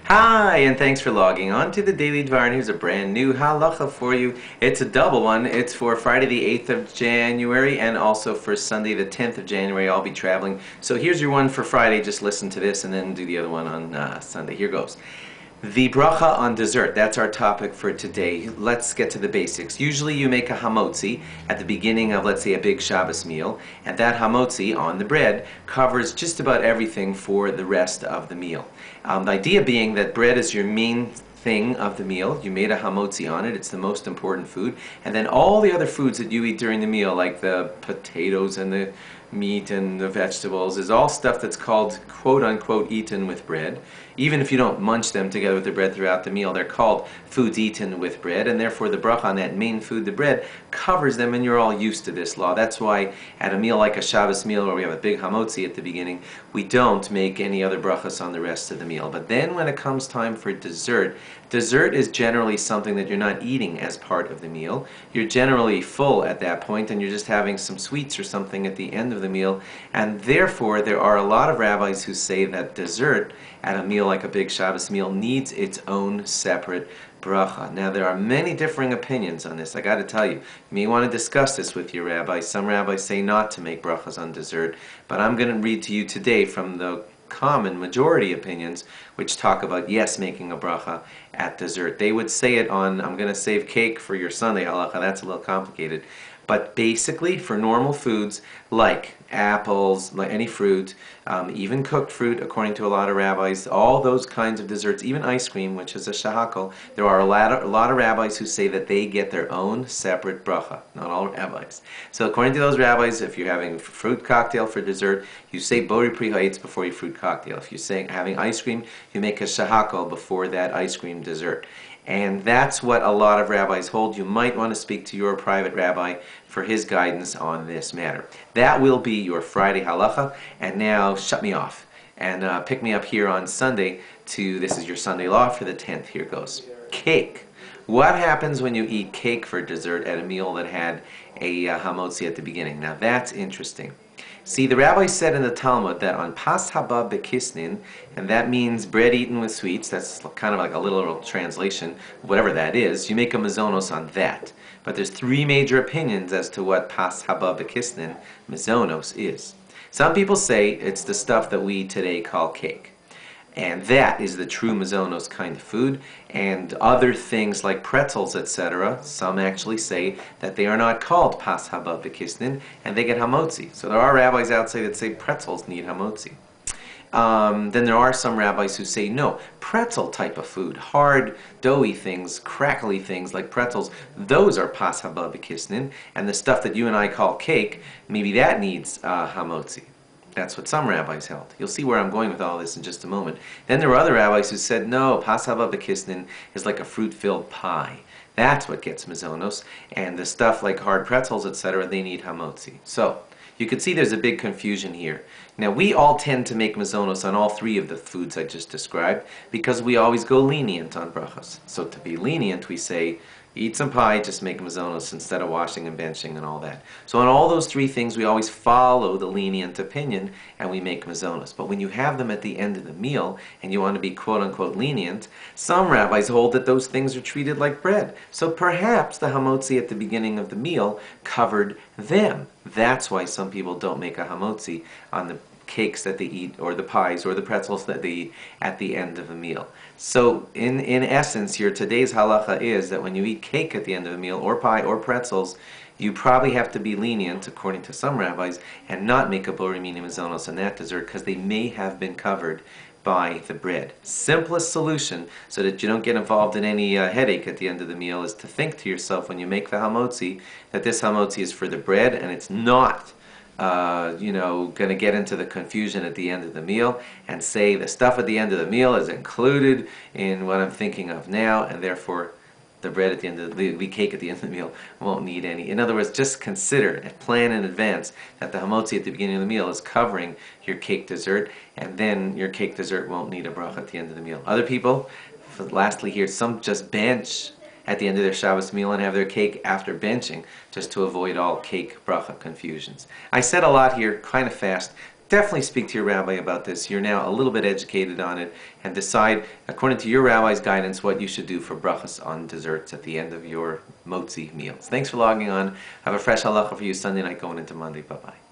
Hi, and thanks for logging on to the Daily DVAR, and here's a brand new halacha for you. It's a double one. It's for Friday the 8th of January and also for Sunday the 10th of January. I'll be traveling. So here's your one for Friday. Just listen to this and then do the other one on Sunday. Here goes. The bracha on dessert, that's our topic for today. Let's get to the basics. Usually you make a hamotzi at the beginning of, let's say, a big Shabbos meal, and that hamotzi on the bread covers just about everything for the rest of the meal. The idea being that bread is your main thing of the meal. You made a hamotzi on it, it's the most important food, and then all the other foods that you eat during the meal, like the potatoes and the meat and the vegetables, is all stuff that's called quote-unquote eaten with bread. Even if you don't munch them together with the bread throughout the meal, they're called foods eaten with bread, and therefore the bracha on that main food, the bread, covers them, and you're all used to this law. That's why at a meal like a Shabbos meal where we have a big hamotzi at the beginning, we don't make any other brachas on the rest of the meal. But then when it comes time for dessert, dessert is generally something that you're not eating as part of the meal. You're generally full at that point, and you're just having some sweets or something at the end of the meal, and therefore there are a lot of rabbis who say that dessert at a meal like a big Shabbos meal needs its own separate bracha. Now there are many differing opinions on this. I got to tell you, you may want to discuss this with your rabbi. Some rabbis say not to make brachas on dessert, but I'm going to read to you today from the common majority opinions which talk about yes, making a bracha at dessert. They would say it on, I'm going to save cake for your Sunday halacha, that's a little complicated. But basically, for normal foods like apples, like any fruit, even cooked fruit, according to a lot of rabbis, all those kinds of desserts, even ice cream, which is a shahakal, there are a lot of rabbis who say that they get their own separate bracha. Not all rabbis. So according to those rabbis, if you're having a fruit cocktail for dessert, you say bori pri ha'etz before your fruit cocktail. If you're saying having ice cream, you make a shahakal before that ice cream dessert. And that's what a lot of rabbis hold. You might want to speak to your private rabbi for his guidance on this matter. That will be your Friday halacha. And now shut me off and pick me up here on Sunday this is your Sunday law for the 10th. Here goes. Cake. What happens when you eat cake for dessert at a meal that had a hamotzi at the beginning? Now that's interesting. See, the rabbi said in the Talmud that on Pas Haba Bekisnin, and that means bread eaten with sweets, that's kind of like a literal translation, whatever that is, you make a mazonos on that. But there's three major opinions as to what Pas Haba Bekisnin, mazonos, is. Some people say it's the stuff that we today call cake. And that is the true mazonos kind of food. And other things like pretzels, etc., some actually say that they are not called pas haba b'kisnin, and they get hamotzi. So there are rabbis out there that say pretzels need hamotzi. Then there are some rabbis who say no, pretzel type of food, hard, doughy things, crackly things like pretzels, those are pas haba b'kisnin, and the stuff that you and I call cake, maybe that needs hamotzi. That's what some rabbis held. You'll see where I'm going with all this in just a moment. Then there were other rabbis who said, no, pas haba b'kisnin is like a fruit-filled pie. That's what gets mazonos, and the stuff like hard pretzels, etc., they need hamotzi. So, you can see there's a big confusion here. Now, we all tend to make mazonos on all three of the foods I just described because we always go lenient on brachas. So to be lenient, we say, eat some pie, just make mazonos instead of washing and benching and all that. So on all those three things, we always follow the lenient opinion and we make mazonos. But when you have them at the end of the meal and you want to be quote-unquote lenient, some rabbis hold that those things are treated like bread. So perhaps the hamotzi at the beginning of the meal covered them. That's why some people don't make a hamotzi on the cakes that they eat, or the pies, or the pretzels that they eat at the end of a meal. So in essence here, today's halacha is that when you eat cake at the end of a meal, or pie, or pretzels, you probably have to be lenient, according to some rabbis, and not make a bori mini mazonos on that dessert, because they may have been covered by the bread. Simplest solution, so that you don't get involved in any headache at the end of the meal, is to think to yourself when you make the hamotzi, that this hamotzi is for the bread, and it's not going to get into the confusion at the end of the meal and say the stuff at the end of the meal is included in what I'm thinking of now, and therefore the bread at the end of the cake at the end of the meal won't need any. In other words, just consider and plan in advance that the hamotzi at the beginning of the meal is covering your cake dessert, and then your cake dessert won't need a bracha at the end of the meal. Other people, lastly here, some just bench at the end of their Shabbos meal and have their cake after benching, just to avoid all cake bracha confusions. I said a lot here, kind of fast. definitely speak to your rabbi about this. You're now a little bit educated on it, and decide, according to your rabbi's guidance, what you should do for brachas on desserts at the end of your motzi meals. Thanks for logging on. Have a fresh halacha for you Sunday night going into Monday. Bye-bye.